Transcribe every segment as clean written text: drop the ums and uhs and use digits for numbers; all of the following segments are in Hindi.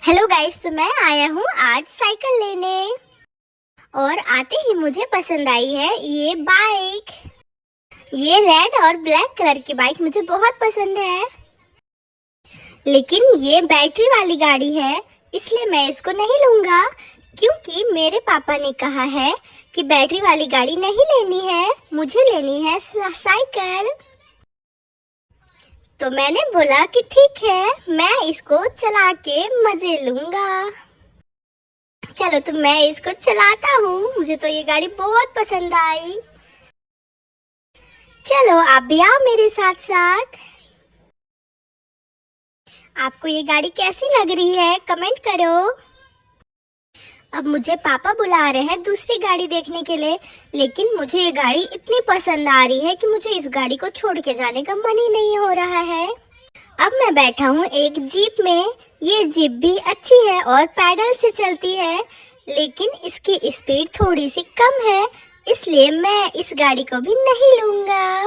हेलो गाइस, तो मैं आया हूँ आज साइकिल लेने और आते ही मुझे पसंद आई है ये बाइक। ये रेड और ब्लैक कलर की बाइक मुझे बहुत पसंद है, लेकिन ये बैटरी वाली गाड़ी है इसलिए मैं इसको नहीं लूँगा, क्योंकि मेरे पापा ने कहा है कि बैटरी वाली गाड़ी नहीं लेनी है, मुझे लेनी है साइकिल। तो मैंने बोला कि ठीक है, मैं इसको चला के मज़े लूँगा। चलो तो मैं इसको चलाता हूँ, मुझे तो ये गाड़ी बहुत पसंद आई। चलो आप भी आओ मेरे साथ साथ। आपको ये गाड़ी कैसी लग रही है कमेंट करो। अब मुझे पापा बुला रहे हैं दूसरी गाड़ी देखने के लिए, लेकिन मुझे ये गाड़ी इतनी पसंद आ रही है कि मुझे इस गाड़ी को छोड़ के जाने का मन ही नहीं हो रहा है। अब मैं बैठा हूँ एक जीप में। ये जीप भी अच्छी है और पैडल से चलती है, लेकिन इसकी स्पीड थोड़ी सी कम है, इसलिए मैं इस गाड़ी को भी नहीं लूँगा।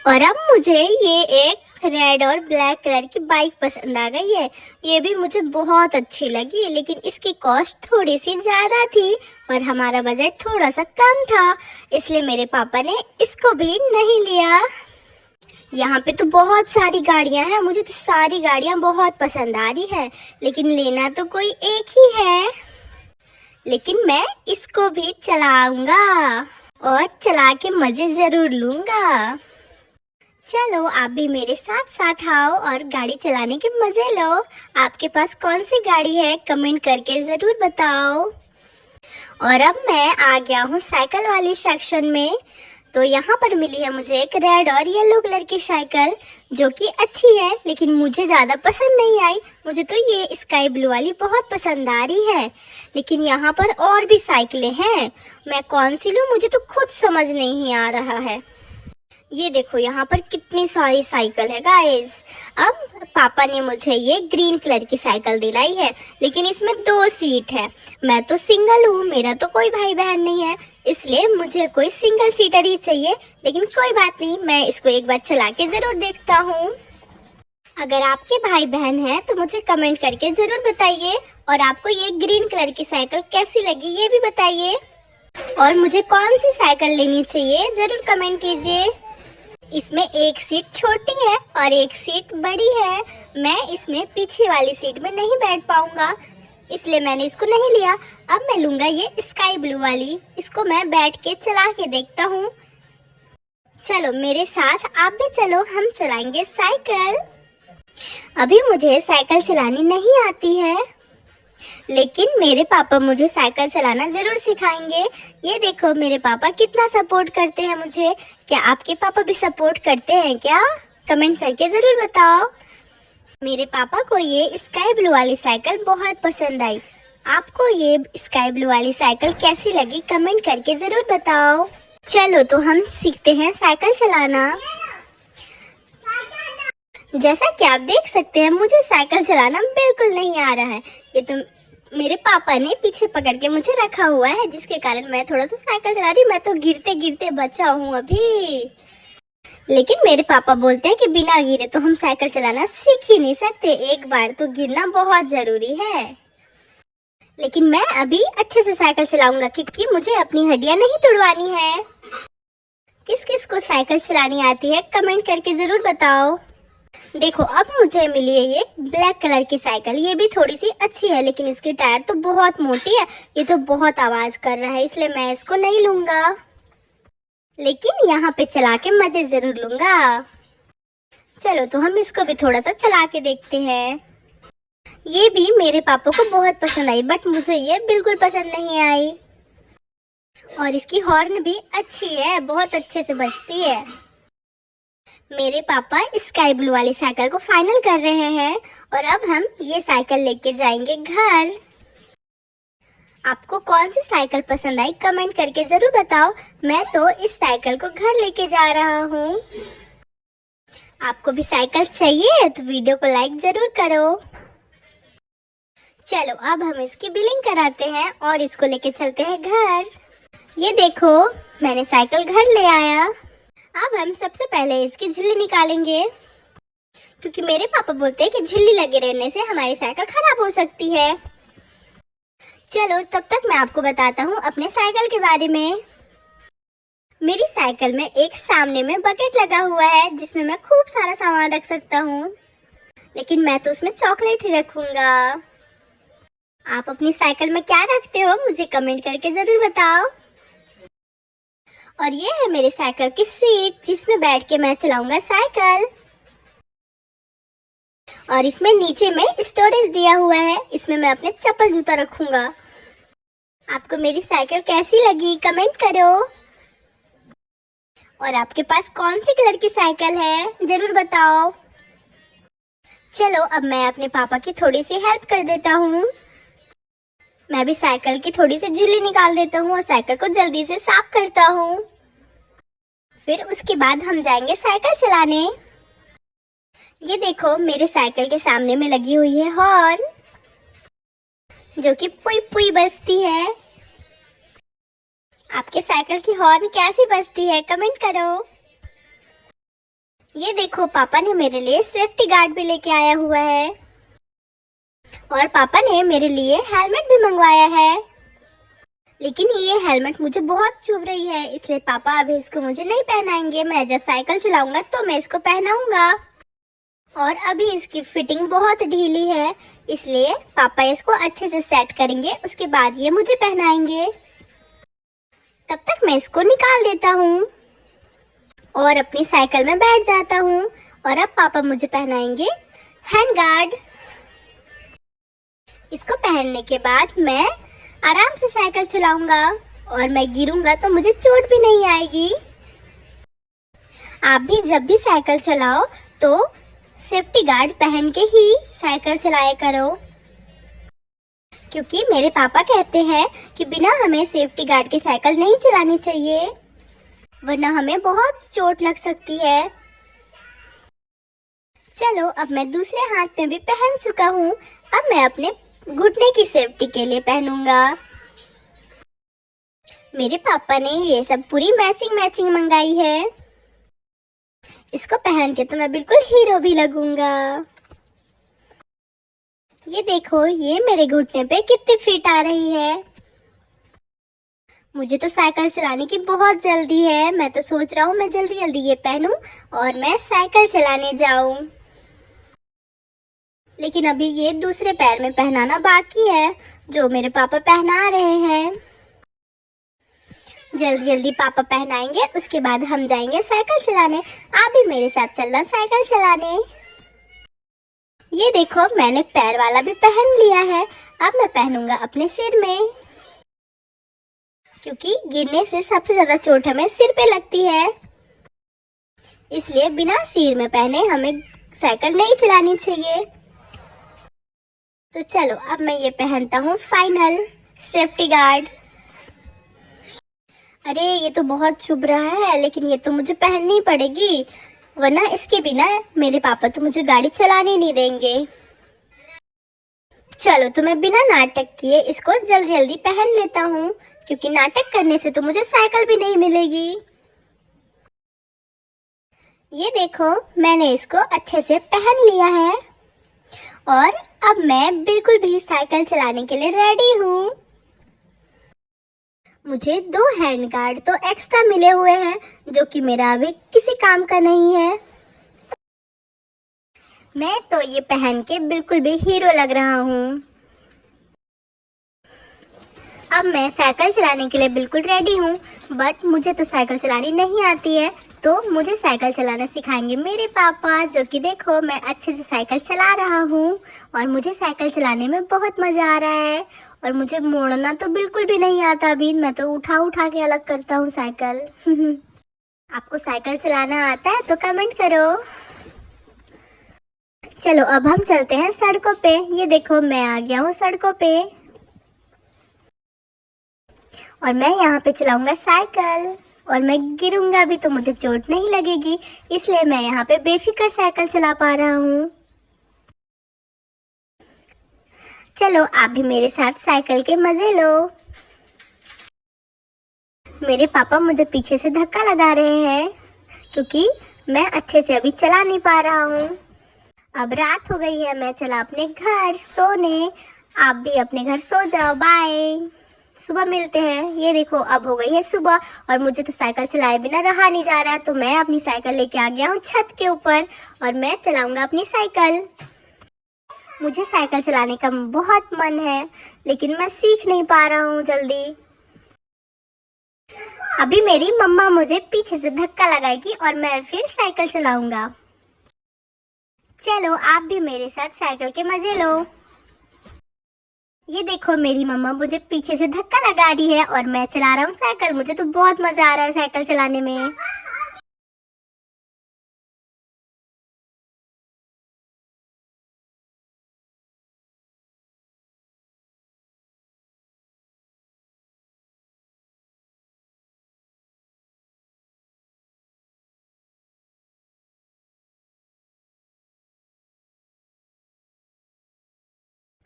और अब मुझे ये एक रेड और ब्लैक कलर की बाइक पसंद आ गई है। ये भी मुझे बहुत अच्छी लगी, लेकिन इसकी कॉस्ट थोड़ी सी ज़्यादा थी और हमारा बजट थोड़ा सा कम था, इसलिए मेरे पापा ने इसको भी नहीं लिया। यहाँ पे तो बहुत सारी गाड़ियाँ हैं, मुझे तो सारी गाड़ियाँ बहुत पसंद आ रही है, लेकिन लेना तो कोई एक ही है। लेकिन मैं इसको भी चलाऊंगा और चला के मज़े ज़रूर लूँगा। चलो आप भी मेरे साथ साथ आओ और गाड़ी चलाने के मज़े लो। आपके पास कौन सी गाड़ी है कमेंट करके ज़रूर बताओ। और अब मैं आ गया हूँ साइकिल वाली सेक्शन में। तो यहाँ पर मिली है मुझे एक रेड और येलो कलर की साइकिल, जो कि अच्छी है, लेकिन मुझे ज़्यादा पसंद नहीं आई। मुझे तो ये स्काई ब्लू वाली बहुत पसंद आ रही है, लेकिन यहाँ पर और भी साइकिलें हैं, मैं कौन सी लूँ मुझे तो खुद समझ नहीं आ रहा है। ये देखो यहाँ पर कितनी सारी साइकिल है गाइस। अब पापा ने मुझे ये ग्रीन कलर की साइकिल दिलाई है, लेकिन इसमें 2 सीट है। मैं तो सिंगल हूँ, मेरा तो कोई भाई बहन नहीं है, इसलिए मुझे कोई सिंगल सीटर ही चाहिए। लेकिन कोई बात नहीं, मैं इसको एक बार चला के ज़रूर देखता हूँ। अगर आपके भाई बहन हैं तो मुझे कमेंट करके ज़रूर बताइए, और आपको ये ग्रीन कलर की साइकिल कैसी लगी ये भी बताइए, और मुझे कौन सी साइकिल लेनी चाहिए ज़रूर कमेंट कीजिए। इसमें एक सीट छोटी है और एक सीट बड़ी है, मैं इसमें पीछे वाली सीट में नहीं बैठ पाऊंगा, इसलिए मैंने इसको नहीं लिया। अब मैं लूँगा ये स्काई ब्लू वाली, इसको मैं बैठ के चला के देखता हूँ। चलो मेरे साथ आप भी चलो, हम चलाएंगे साइकिल। अभी मुझे साइकिल चलानी नहीं आती है, लेकिन मेरे पापा मुझे साइकिल चलाना ज़रूर सिखाएंगे। ये देखो मेरे पापा कितना सपोर्ट करते हैं मुझे। क्या आपके पापा भी सपोर्ट करते हैं क्या? कमेंट करके ज़रूर बताओ। मेरे पापा को ये स्काई ब्लू वाली साइकिल बहुत पसंद आई। आपको ये स्काई ब्लू वाली साइकिल कैसी लगी कमेंट करके ज़रूर बताओ। चलो तो हम सीखते हैं साइकिल चलाना। जैसा कि आप देख सकते हैं, मुझे साइकिल चलाना बिल्कुल नहीं आ रहा है। ये तो मेरे पापा ने पीछे पकड़ के मुझे रखा हुआ है, जिसके कारण मैं थोड़ा सा साइकिल चला रही। मैं तो गिरते गिरते बचा हूँ अभी, लेकिन मेरे पापा बोलते हैं कि बिना गिरे तो हम साइकिल चलाना सीख ही नहीं सकते, एक बार तो गिरना बहुत ज़रूरी है। लेकिन मैं अभी अच्छे से साइकिल चलाऊंगा, क्योंकि मुझे अपनी हड्डियाँ नहीं तोड़वानी है। किस किस को साइकिल चलानी आती है कमेंट करके ज़रूर बताओ। देखो अब मुझे मिली है ये ब्लैक कलर की साइकिल। ये भी थोड़ी सी अच्छी है, लेकिन इसकी टायर तो बहुत मोटी है, ये तो बहुत आवाज़ कर रहा है, इसलिए मैं इसको नहीं लूँगा। लेकिन यहाँ पे चला के मज़े ज़रूर लूँगा। चलो तो हम इसको भी थोड़ा सा चला के देखते हैं। ये भी मेरे पापा को बहुत पसंद आई, बट मुझे ये बिल्कुल पसंद नहीं आई। और इसकी हॉर्न भी अच्छी है, बहुत अच्छे से बजती है। मेरे पापा स्काई ब्लू वाली साइकिल को फाइनल कर रहे हैं, और अब हम ये साइकिल लेके जाएंगे घर। आपको कौन सी साइकिल पसंद आई कमेंट करके ज़रूर बताओ। मैं तो इस साइकिल को घर लेके जा रहा हूँ। आपको भी साइकिल चाहिए तो वीडियो को लाइक ज़रूर करो। चलो अब हम इसकी बिलिंग कराते हैं और इसको लेके चलते हैं घर। ये देखो मैंने साइकिल घर ले आया। अब हम सबसे पहले इसकी झिल्ली निकालेंगे। क्योंकि मेरे पापा बोलते हैं कि झिल्ली लगे रहने से हमारी साइकिल खराब हो सकती है। चलो तब तक मैं आपको बताता हूँ अपने साइकिल के बारे में। मेरी साइकिल में एक सामने में बकेट लगा हुआ है जिसमें मैं खूब सारा सामान रख सकता हूँ, लेकिन मैं तो उसमें चॉकलेट ही रखूंगा। आप अपनी साइकिल में क्या रखते हो मुझे कमेंट करके जरूर बताओ। और ये है मेरी साइकिल की सीट जिसमें बैठ के मैं चलाऊंगा साइकिल। और इसमें नीचे में स्टोरेज दिया हुआ है, इसमें मैं अपने चप्पल जूता रखूंगा। आपको मेरी साइकिल कैसी लगी कमेंट करो। और आपके पास कौन सी कलर की साइकिल है जरूर बताओ। चलो अब मैं अपने पापा की थोड़ी सी हेल्प कर देता हूँ। मैं भी साइकिल की थोड़ी सी झिल्ली निकाल देता हूँ और साइकिल को जल्दी से साफ करता हूँ। फिर उसके बाद हम जाएंगे साइकिल चलाने। ये देखो मेरे साइकिल के सामने में लगी हुई है हॉर्न, जो कि पुई पुई बजती है। आपके साइकिल की हॉर्न कैसी बजती है कमेंट करो। ये देखो पापा ने मेरे लिए सेफ्टी गार्ड भी लेके आया हुआ है और पापा ने मेरे लिए हेलमेट भी मंगवाया है, लेकिन ये हेलमेट मुझे बहुत चुभ रही है, इसलिए पापा अभी इसको मुझे नहीं पहनाएंगे। मैं जब साइकिल चलाऊंगा तो मैं इसको पहनाऊंगा। और अभी इसकी फिटिंग बहुत ढीली है, इसलिए पापा इसको अच्छे से सेट करेंगे, उसके बाद ये मुझे पहनाएंगे। तब तक मैं इसको निकाल देता हूँ और अपनी साइकिल में बैठ जाता हूँ। और अब पापा मुझे पहनाएंगे हैंड गार्ड। इसको पहनने के बाद मैं आराम से साइकिल चलाऊंगा और मैं गिरूंगा तो मुझे चोट भी नहीं आएगी। आप भी जब भी साइकिल चलाओ तो सेफ्टी गार्ड पहन के ही साइकिल चलाया करो, क्योंकि मेरे पापा कहते हैं कि बिना हमें सेफ्टी गार्ड की साइकिल नहीं चलानी चाहिए, वरना हमें बहुत चोट लग सकती है। चलो अब मैं दूसरे हाथ में भी पहन चुका हूँ, अब मैं अपने घुटने की सेफ्टी के लिए पहनूंगा। मेरे पापा ने ये सब पूरी मैचिंग मंगाई है। इसको पहन के तो मैं बिल्कुल हीरो भी लगूंगा। ये देखो ये मेरे घुटने पे कितनी फिट आ रही है। मुझे तो साइकिल चलाने की बहुत जल्दी है, मैं तो सोच रहा हूँ मैं जल्दी ये पहनूं और मैं साइकिल चलाने जाऊं। लेकिन अभी ये दूसरे पैर में पहनाना बाकी है, जो मेरे पापा पहना रहे हैं। जल्दी पापा पहनाएंगे, उसके बाद हम जाएंगे साइकिल चलाने। आप भी मेरे साथ चलना साइकिल चलाने। ये देखो मैंने पैर वाला भी पहन लिया है, अब मैं पहनूंगा अपने सिर में, क्योंकि गिरने से सबसे ज्यादा चोट हमें सिर पे लगती है, इसलिए बिना सिर में पहने हमें साइकिल नहीं चलानी चाहिए। तो चलो अब मैं ये पहनता हूँ फाइनल सेफ्टी गार्ड। अरे ये तो बहुत चुभ रहा है, लेकिन ये तो मुझे पहननी पड़ेगी, वरना इसके बिना मेरे पापा तो मुझे गाड़ी चलाने नहीं देंगे। चलो तो मैं बिना नाटक किए इसको जल्दी पहन लेता हूँ, क्योंकि नाटक करने से तो मुझे साइकिल भी नहीं मिलेगी। ये देखो मैंने इसको अच्छे से पहन लिया है और अब मैं बिल्कुल भी साइकिल चलाने के लिए रेडी हूँ। मुझे 2 हैंड गार्ड तो एक्स्ट्रा मिले हुए हैं, जो कि मेरा अभी किसी काम का नहीं है। मैं तो ये पहन के बिल्कुल भी हीरो लग रहा हूँ। अब मैं साइकिल चलाने के लिए बिल्कुल रेडी हूँ, बट मुझे तो साइकिल चलानी नहीं आती है, तो मुझे साइकिल चलाना सिखाएंगे मेरे पापा, जो कि देखो मैं अच्छे से साइकिल चला रहा हूँ और मुझे साइकिल चलाने में बहुत मज़ा आ रहा है। और मुझे मोड़ना तो बिल्कुल भी नहीं आता अभी, मैं तो उठा के अलग करता हूँ साइकिल। आपको साइकिल चलाना आता है तो कमेंट करो। चलो अब हम चलते हैं सड़कों पे। ये देखो मैं आ गया हूँ सड़कों पे और मैं यहाँ पे चलाऊंगा साइकिल और मैं गिरूंगा भी तो मुझे चोट नहीं लगेगी, इसलिए मैं यहाँ पे बेफिक्र साइकिल चला पा रहा हूँ। चलो आप भी मेरे साथ साइकिल के मजे लो। मेरे पापा मुझे पीछे से धक्का लगा रहे हैं, क्योंकि मैं अच्छे से अभी चला नहीं पा रहा हूँ। अब रात हो गई है, मैं चला अपने घर सोने। आप भी अपने घर सो जाओ, बाय। सुबह मिलते हैं। ये देखो अब हो गई है सुबह और मुझे तो साइकिल चलाए बिना रहा नहीं जा रहा, तो मैं अपनी साइकिल लेके आ गया हूँ छत के ऊपर और मैं चलाऊंगा अपनी साइकिल। मुझे साइकिल चलाने का बहुत मन है, लेकिन मैं सीख नहीं पा रहा हूँ जल्दी। अभी मेरी मम्मा मुझे पीछे से धक्का लगाएगी और मैं फिर साइकिल चलाऊंगा। चलो आप भी मेरे साथ साइकिल के मजे लो। ये देखो मेरी मम्मा मुझे पीछे से धक्का लगा रही है और मैं चला रहा हूँ साइकिल। मुझे तो बहुत मजा आ रहा है साइकिल चलाने में।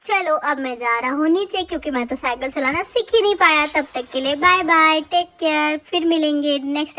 चलो अब मैं जा रहा हूँ नीचे, क्योंकि मैं तो साइकिल चलाना सीख ही नहीं पाया। तब तक के लिए बाय बाय, टेक केयर, फिर मिलेंगे नेक्स्ट।